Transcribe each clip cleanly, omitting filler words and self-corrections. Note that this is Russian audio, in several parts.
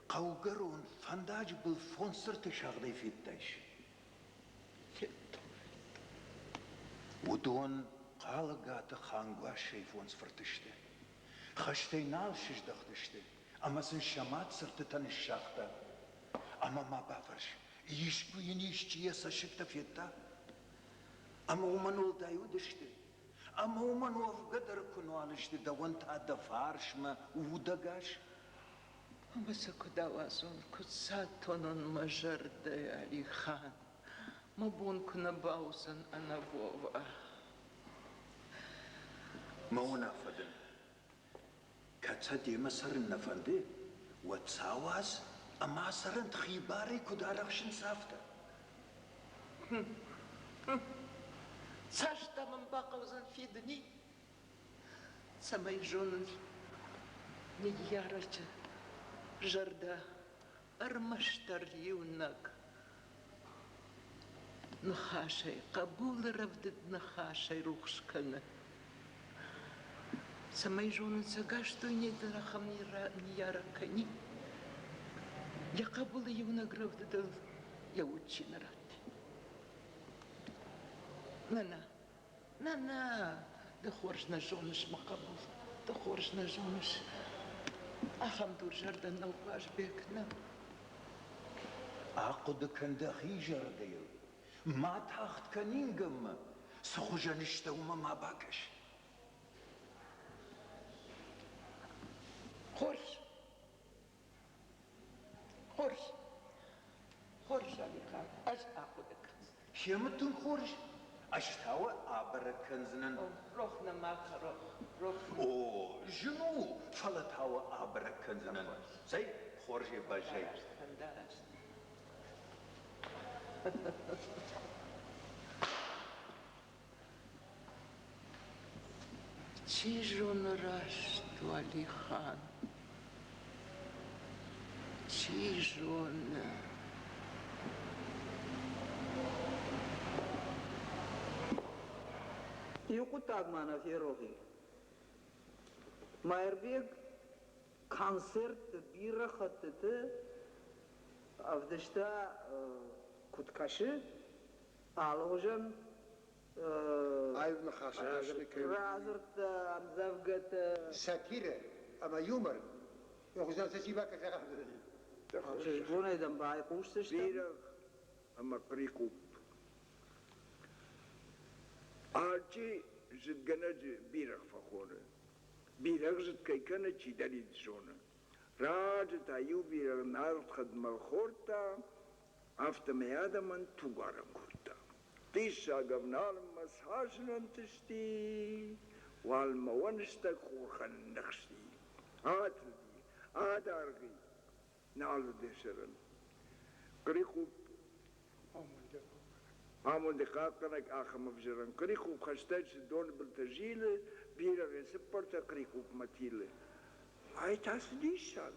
قوقرون فنداج بالفونسر تشغلي في الدش ودون قالقات خانقواش شيفونس فرتشته خشتي نال شجدختشته اما سن شمات سرتتن الشاخته اما ما بافرش يشكو ينيشتي يسشكت فيتا اما ومنول دايودشته اما ومنول قدر كنوالشته دوانت هذا فارش ما ودقاش بس كدا واسون كساتون مجرد علي خان مبون كنا باوسن انا بوفا مونا فدن كتصدي مسر النفندي وتساواز اما سرنت خيباري كدارخشن سافتا ساشتا من باقوزن في دني سمي جون نيارج جردا ارمشتر يونك نخاشي قبول رفضت نخاشي روخشكنا سمي جون سقاشتو ندرخم نياركني يا قبول يونك رفضت يوتشي نراتي نا دخورجنا جونش مقبول دخورجنا جونش أخم دور جردن نوقاش بيكنا عقد كان دخي جرديل ما تاخت كنينجم سخوجا نشتوما ما باكش خورش علي خان أش أخدك شمتن خورج أشتاوى أبرك كنزنن روحنا ما روح أوه جنو فلتاوى أبرك كنزنن زي خورجي باجي تشيجون راشت علي خان تشيجون يقطع معنا في روحي ما يربيك كونسرت بيرة خطته أفدشتا كتكاشي علوجن عايز نخاشة رازرت أمزافقت ساتيرة أما يومر يخزن سيباك سيغا جون ايدن باي قوشتش بيرغ أما قريقوب آجي زد جنج بيرغ فخورة بيرغ زد كيكنا چي داريد زونة راج تايو بيرغ نارت خدم الخورتا أفتا ميادا من توغارم خورتا تيسا غبنال مسحاشنن تشتي والموانشتا خورخن نخشتي آتردي آدارغي نالو ديشرن قريقوب عامل دقاقنك آخم بجرن قريقوب خشتاج دون بالتجيل بيرغي سبرتا قريقوب متيل هاي تاس ديشان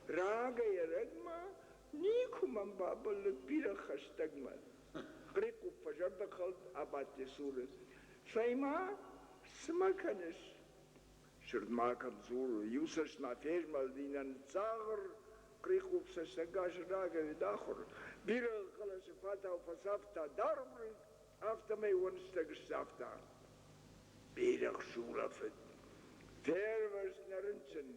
راغا يرغما نيكو من بابل بيرغ خشتاجما قريقوب فجرد خلط أبات سورة سايما سمكنش شرد ماكن زور يوسش نافيج مالدينا نتزاغر قريقوب سشتاقاش راغا وداخر بيرغ خلص فاتا وفصافتا دارمري أفتا ما يونستاقش سافتا بيرغ شورفت فيرمرس نرنسن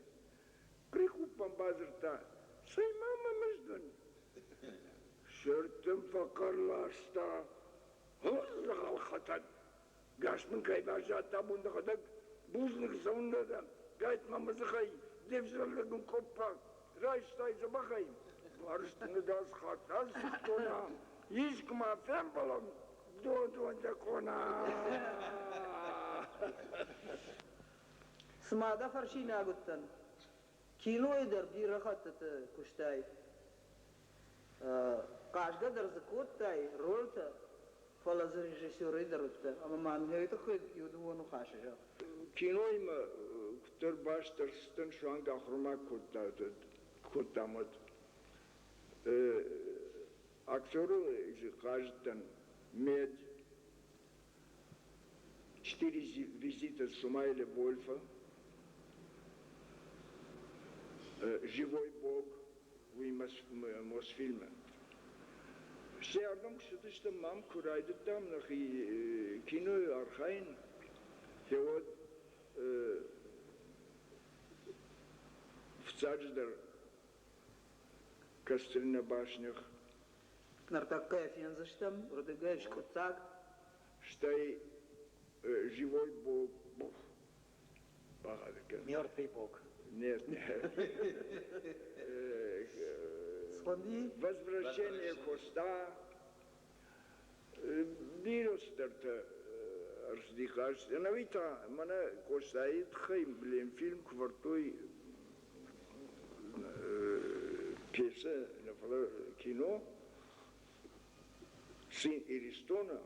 قريقوب بمبازرتا سايما ممجدن شرطن فقر لاشتا هرغ الخطن قاش من كاي باجاتا بندخدك بوزنك زونددا قايت ممزخي دفزر لكم كوبا رايش تايز بخي بارشت نداز خاطاز ستونا يشك ما فهم بلم دو انتكونا سمادا فرشي ناقتن كيلو يدر بيرة خطت كشتاي قاش قدر زكوت تاي رولتا فلا زرجشور يدرت اما ما نهيت خد يدوونو خاشجا كينوي ما كتر باش ترستن شوانغا خرما كوتامت актеру каждый медь 4 визита Шумайля Вольфа, живой Бог в Мосфильме. Все одном, что что мам курайдет там, на кино архайн, и вот в Цадждар, Кастрина башнях, Нартакая фензаштам, Рудыгаевич Куцак. Штай живой Бог. Мертвый бог. Нет, нет. Сходи. Возвращение Христа. Биростерта раздихаш. Навита, мана Костаид Хайм, блин, фильм квартой пьеса, кино. Сын Иристона.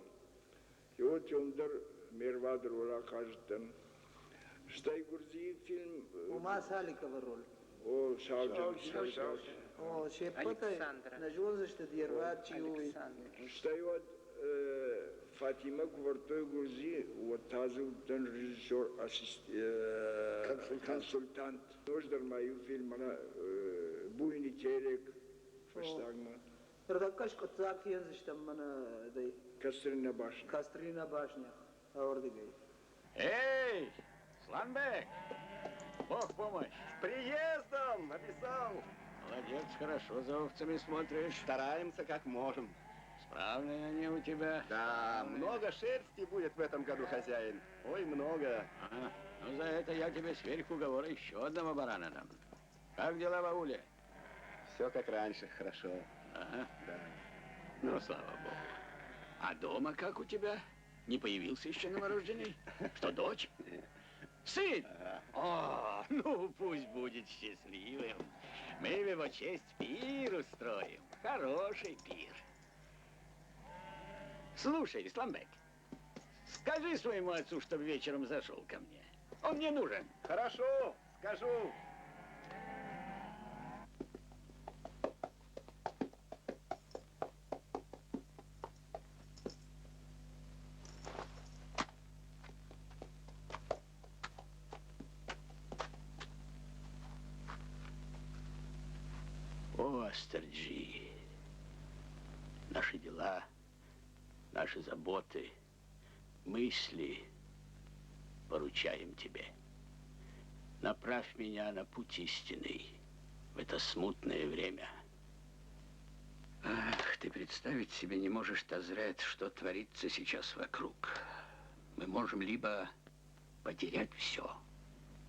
И вот Йомдар Мервадр Ура кажет там. Штай Гурзи фильм. Ума Саликова роль. О, Шауджан. О, Шепотай. Нажозышты Дервачи. Штай вот Фатима Квартой Гурзи, вот тазу тен режиссер, консультант. Нождар мою фильм, она буйный терек, фаштагма. Рудакаш Куцак фензаштам, мана дай. Кастрина башня. Кастрина башня. Ордыгай. Эй, Сланбек, Бог помощь. С приездом! Написал! Молодец, хорошо за овцами смотришь. Стараемся как можем. Справные они у тебя. Да, Справные. много шерсти будет в этом году, хозяин. Ой, много. Ага. Ну, за это я тебе сверх уговора еще одного барана дам. Как дела в ауле? Все как раньше, хорошо. Ага. Да. Ну, слава богу. А дома как у тебя? Не появился еще новорожденный? Что, дочь? Сын? О, ну пусть будет счастливым. Мы в его честь пир устроим. Хороший пир. Слушай, Исламбек, скажи своему отцу, чтобы вечером зашел ко мне. Он мне нужен. Хорошо, скажу. О, Астерджи, наши дела, наши заботы, мысли поручаем тебе. Направь меня на путь истинный в это смутное время. Ах, ты представить себе не можешь, Тазрет, что творится сейчас вокруг. Мы можем либо потерять все,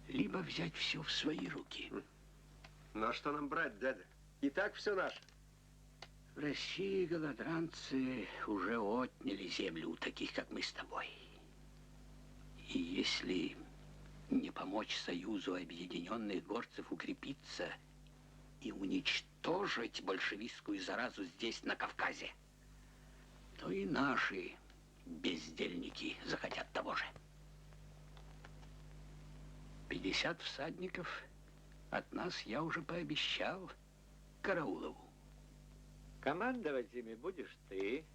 либо взять все в свои руки. Ну а что нам брать, дядя? И так все наше. В России голодранцы уже отняли землю у таких, как мы с тобой. И если не помочь союзу объединенных горцев укрепиться и уничтожить большевистскую заразу здесь, на Кавказе, то и наши бездельники захотят того же. 50 всадников от нас я уже пообещал Караулову. Командовать ими будешь ты.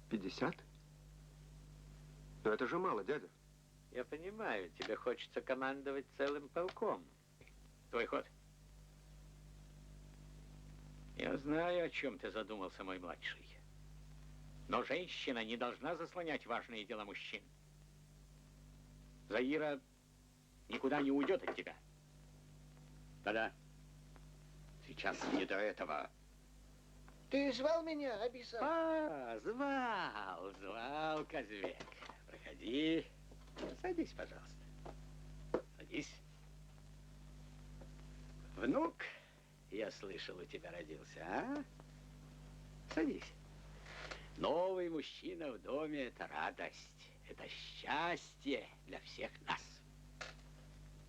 50? Но это же мало, дядя. Я понимаю, тебе хочется командовать целым полком. Твой ход. Я знаю, о чем ты задумался, мой младший. Но женщина не должна заслонять важные дела мужчин. Заира никуда не уйдет от тебя. Да-да. Сейчас не до этого. Ты звал меня, Абиса? Звал, Казбек. Проходи. Садись, пожалуйста. Садись. Внук, я слышал, у тебя родился, а? Садись. Новый мужчина в доме – это радость. Это счастье для всех нас.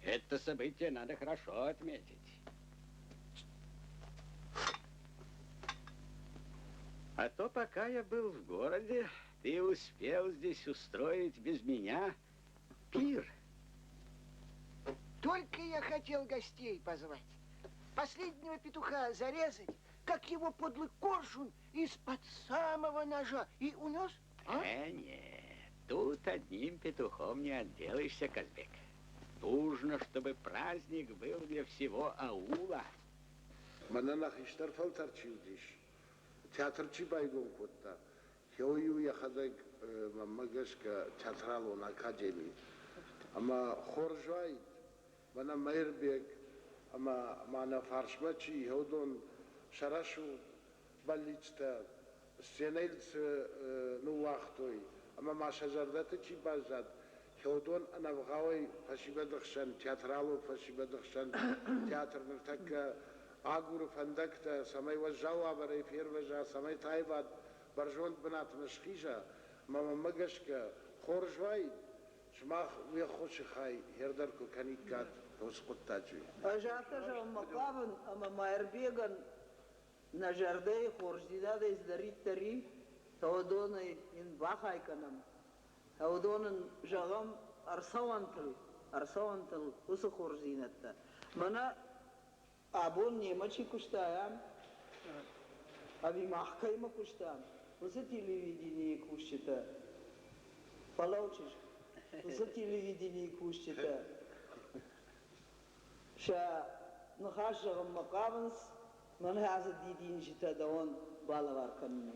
Это событие надо хорошо отметить. А то, пока я был в городе, ты успел здесь устроить без меня пир. Только я хотел гостей позвать. Последнего петуха зарезать, как его подлый коршун из-под самого ножа. И унес? А? Нет, тут одним петухом не отделаешься, Казбек. Нужно, чтобы праздник был для всего аула. манана хиштар фалтарчивдиш. Театрчи байгон котта. Хеою яхадаг мамагашка театралон академи. Ама хоржвай, мана майрбек, ама мана фаршмачи, хеудон шарашу баличта, сценельц ну вахтой, ама маша жардатычи бажат. Хеудон анавгавай фашибадахшан, театралу фашибадахшан, театр нартака, агур фандакта, самай важжава барай ферважа, самай тайват, баржонт банат машхижа, мама магашка, хоржвай, шмах вехоши хай, хердарку каникат, хосхоттачуй. Ажата же макабан, ама майрбеган, на жардей хорждида да издарит тари, таудоны ин бахайканам. Таудонын жағам арсавантыл, усы хорждинатта. Мана абон немачи куштаям, аби махкайма куштам, усы телевидение кушчита. Палаучиш, усы телевидение кушчита. Ша нахаш жағам макабанс, мана аза дидин жита даон балавар канны.